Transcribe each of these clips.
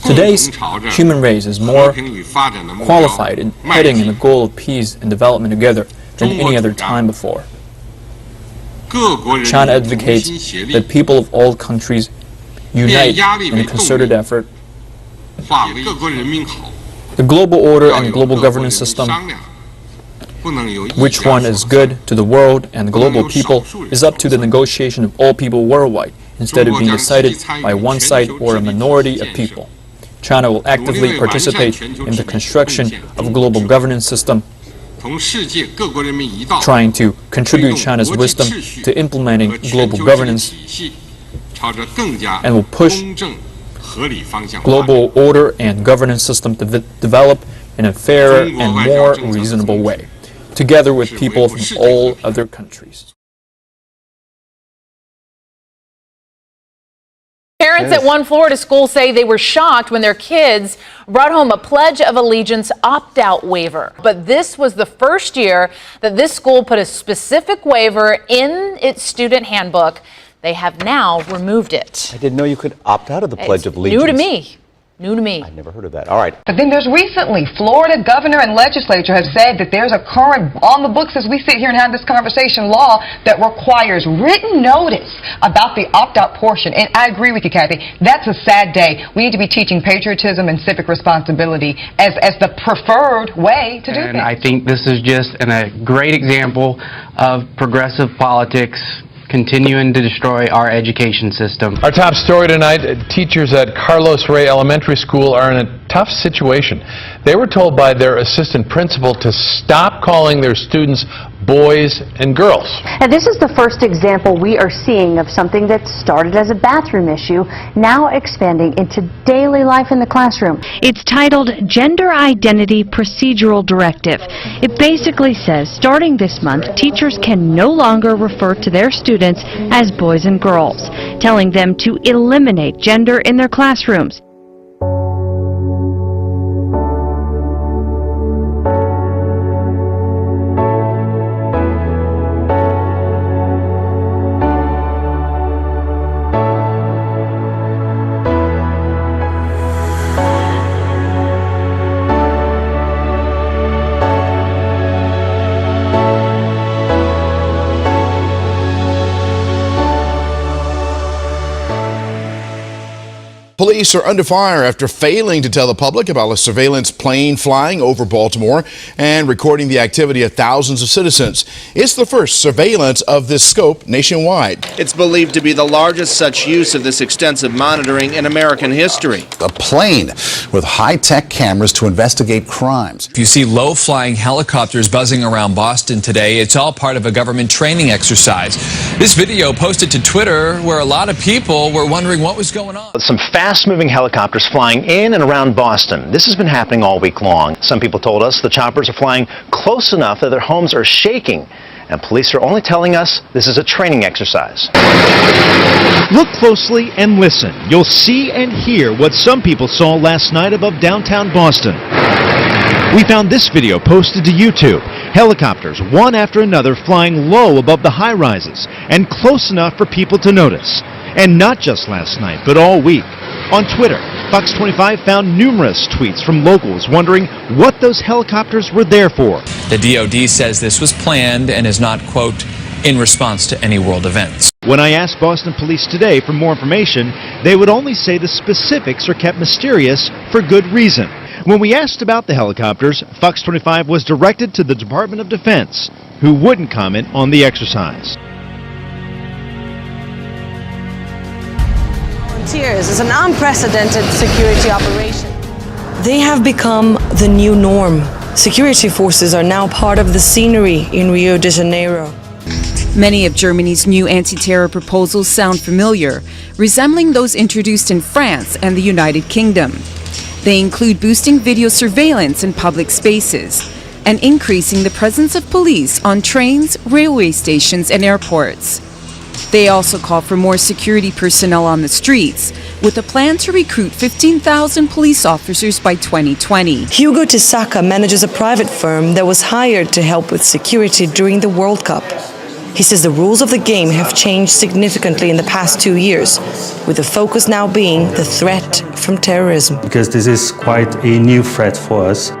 Today's human race is more qualified in heading in the goal of peace and development together than any other time before. China advocates that people of all countries unite in a concerted effort. The global order and global governance system, which one is good to the world and the global people, is up to the negotiation of all people worldwide, instead of being decided by one side or a minority of people. China will actively participate in the construction of a global governance system, trying to contribute China's wisdom to implementing global governance, and will push global order and governance system to develop in a fairer and more reasonable way, together with people from all other countries. Parents at one Florida school say they were shocked when their kids brought home a Pledge of Allegiance opt-out waiver. But this was the first year that this school put a specific waiver in its student handbook. They have now removed it. I didn't know you could opt out of the Pledge of Allegiance. New to me. New to me. I never heard of that. All right. But then there's recently, Florida governor and legislature have said that there's a current, on the books as we sit here and have this conversation, law that requires written notice about the opt-out portion. And I agree with you, Kathy. That's a sad day. We need to be teaching patriotism and civic responsibility as the preferred way to do things. And I think this is just a great example of progressive politics continuing to destroy our education system. Our top story tonight, teachers at Carlos Rey Elementary School are in a tough situation. They were told by their assistant principal to stop calling their students boys and girls. Now, this is the first example we are seeing of something that started as a bathroom issue, now expanding into daily life in the classroom. It's titled Gender Identity Procedural Directive. It basically says, starting this month, teachers can no longer refer to their students as boys and girls, telling them to eliminate gender in their classrooms. Police are under fire after failing to tell the public about a surveillance plane flying over Baltimore and recording the activity of thousands of citizens. It's the first surveillance of this scope nationwide. It's believed to be the largest such use of this extensive monitoring in American history. A plane with high-tech cameras to investigate crimes. If you see low-flying helicopters buzzing around Boston today, it's all part of a government training exercise. This video posted to Twitter where a lot of people were wondering what was going on. Some fast-moving helicopters flying in and around Boston. This has been happening all week long. Some people told us the choppers are flying close enough that their homes are shaking. And police are only telling us this is a training exercise. Look closely and listen. You'll see and hear what some people saw last night above downtown Boston. We found this video posted to YouTube. Helicopters, one after another, flying low above the high-rises and close enough for people to notice. And not just last night, but all week. On Twitter, Fox 25 found numerous tweets from locals wondering what those helicopters were there for. The DoD says this was planned and is not, quote, in response to any world events. When I asked Boston police today for more information, they would only say the specifics are kept mysterious for good reason. When we asked about the helicopters, Fox 25 was directed to the Department of Defense, who wouldn't comment on the exercise. Volunteers is an unprecedented security operation. They have become the new norm. Security forces are now part of the scenery in Rio de Janeiro. Many of Germany's new anti-terror proposals sound familiar, resembling those introduced in France and the United Kingdom. They include boosting video surveillance in public spaces and increasing the presence of police on trains, railway stations, and airports. They also call for more security personnel on the streets, with a plan to recruit 15,000 police officers by 2020. Hugo Tisaka manages a private firm that was hired to help with security during the World Cup. He says the rules of the game have changed significantly in the past 2 years, with the focus now being the threat from terrorism. Because this is quite a new threat for us.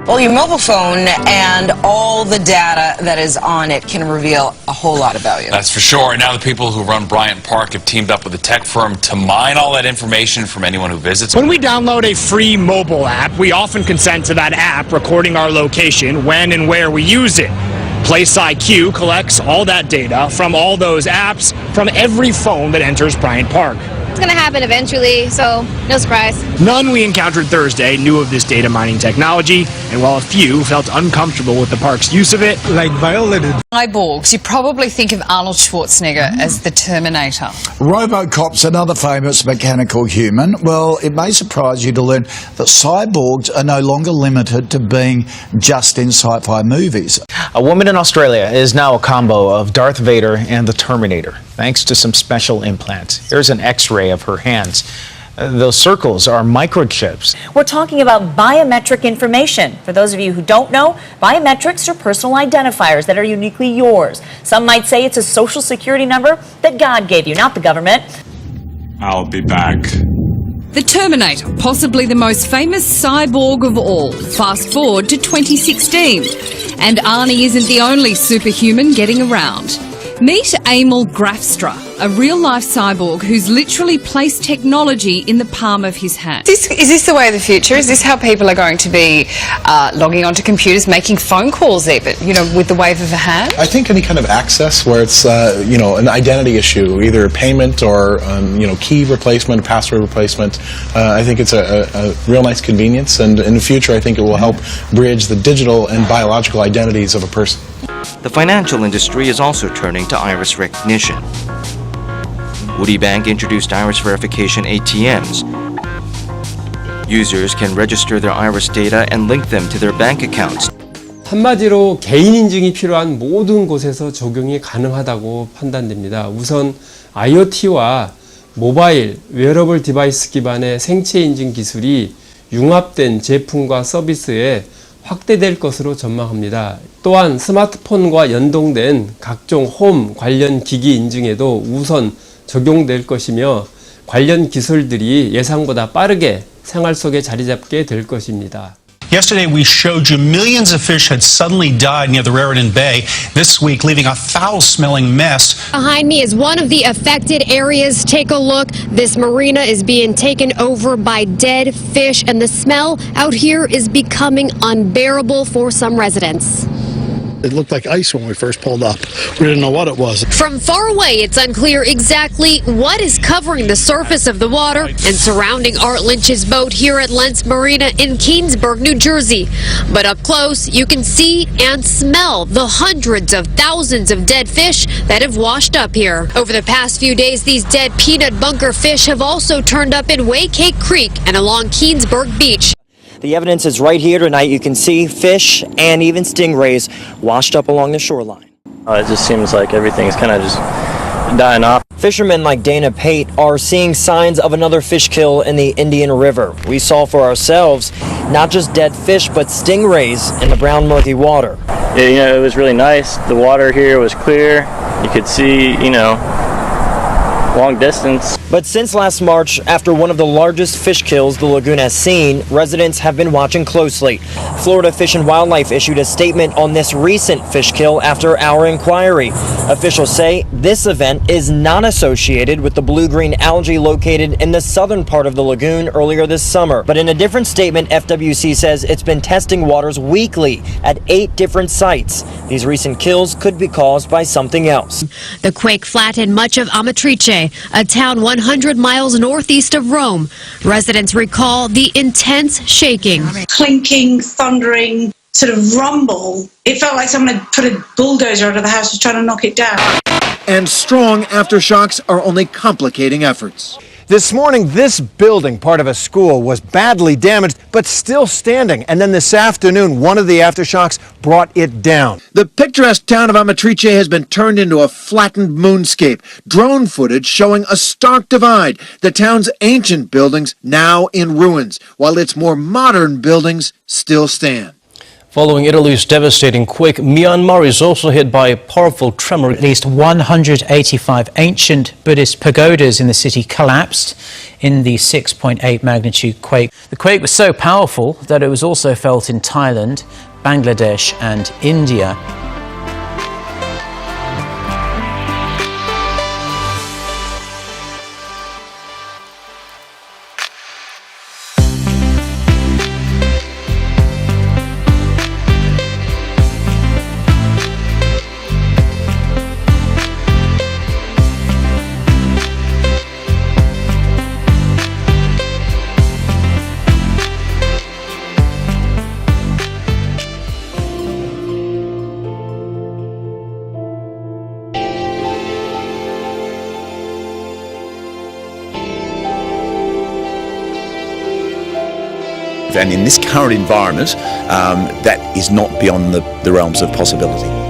Well, your mobile phone and all the data that is on it can reveal a whole lot about you. That's for sure. And now the people who run Bryant Park have teamed up with a tech firm to mine all that information from anyone who visits. When we download a free mobile app, we often consent to that app recording our location, when and where we use it. Place IQ collects all that data from all those apps from every phone that enters Bryant Park. It's going to happen eventually, so no surprise. None we encountered Thursday knew of this data mining technology, and while a few felt uncomfortable with the park's use of it, like violated. Cyborgs, you probably think of Arnold Schwarzenegger as the Terminator. RoboCop's another famous mechanical human. Well, it may surprise you to learn that cyborgs are no longer limited to being just in sci-fi movies. A woman in Australia is now a combo of Darth Vader and the Terminator, thanks to some special implants. Here's an X-ray of her hands. Those circles are microchips. We're talking about biometric information. For those of you who don't know, biometrics are personal identifiers that are uniquely yours. Some might say it's a social security number that God gave you, not the government. I'll be back. The Terminator, possibly the most famous cyborg of all. Fast forward to 2016. And Arnie isn't the only superhuman getting around. Meet Emil Grafstra, a real-life cyborg who's literally placed technology in the palm of his hand. Is this the way of the future? Is this how people are going to be logging onto computers, making phone calls even, with the wave of a hand? I think any kind of access where it's, an identity issue, either payment or, key replacement, password replacement, I think it's a real nice convenience, and in the future I think it will help bridge the digital and biological identities of a person. The financial industry is also turning to iris recognition. Woody Bank introduced iris verification ATMs. Users can register their iris data and link them to their bank accounts. 한마디로 개인 인증이 필요한 모든 곳에서 적용이 가능하다고 판단됩니다. 우선 IoT와 모바일, 웨어러블 디바이스 기반의 생체 인증 기술이 융합된 제품과 서비스에 확대될 것으로 전망합니다. 또한 스마트폰과 연동된 각종 홈 관련 기기 인증에도 우선 적용될 것이며 관련 기술들이 예상보다 빠르게 생활 속에 자리 잡게 될 것입니다. Yesterday, we showed you millions of fish had suddenly died near the Raritan Bay. This week, leaving a foul-smelling mess. Behind me is one of the affected areas. Take a look. This marina is being taken over by dead fish, and the smell out here is becoming unbearable for some residents. It looked like ice when we first pulled up. We didn't know what it was. From far away, it's unclear exactly what is covering the surface of the water and surrounding Art Lynch's boat here at Lentz Marina in Keansburg, New Jersey. But up close, you can see and smell the hundreds of thousands of dead fish that have washed up here. Over the past few days, these dead peanut bunker fish have also turned up in Waycake Creek and along Keansburg Beach. The evidence is right here tonight. You can see fish and even stingrays washed up along the shoreline. It just seems like everything's kind of just dying off. Fishermen like Dana Pate are seeing signs of another fish kill in the Indian River. We saw for ourselves not just dead fish, but stingrays in the brown murky water. Yeah, it was really nice. The water here was clear. You could see, long distance. But since last March, after one of the largest fish kills the lagoon has seen, residents have been watching closely. Florida Fish and Wildlife issued a statement on this recent fish kill after our inquiry. Officials say this event is not associated with the blue-green algae located in the southern part of the lagoon earlier this summer. But in a different statement, FWC says it's been testing waters weekly at 8 different sites. These recent kills could be caused by something else. The quake flattened much of Amatrice, a town 100 miles northeast of Rome. Residents recall the intense shaking. Clinking, thundering, sort of rumble. It felt like someone had put a bulldozer under the house and trying to knock it down. And strong aftershocks are only complicating efforts. This morning, this building, part of a school, was badly damaged, but still standing. And then this afternoon, one of the aftershocks brought it down. The picturesque town of Amatrice has been turned into a flattened moonscape. Drone footage showing a stark divide. The town's ancient buildings now in ruins, while its more modern buildings still stand. Following Italy's devastating quake, Myanmar is also hit by a powerful tremor. At least 185 ancient Buddhist pagodas in the city collapsed in the 6.8 magnitude quake. The quake was so powerful that it was also felt in Thailand, Bangladesh and India. And in this current environment, that is not beyond the realms of possibility.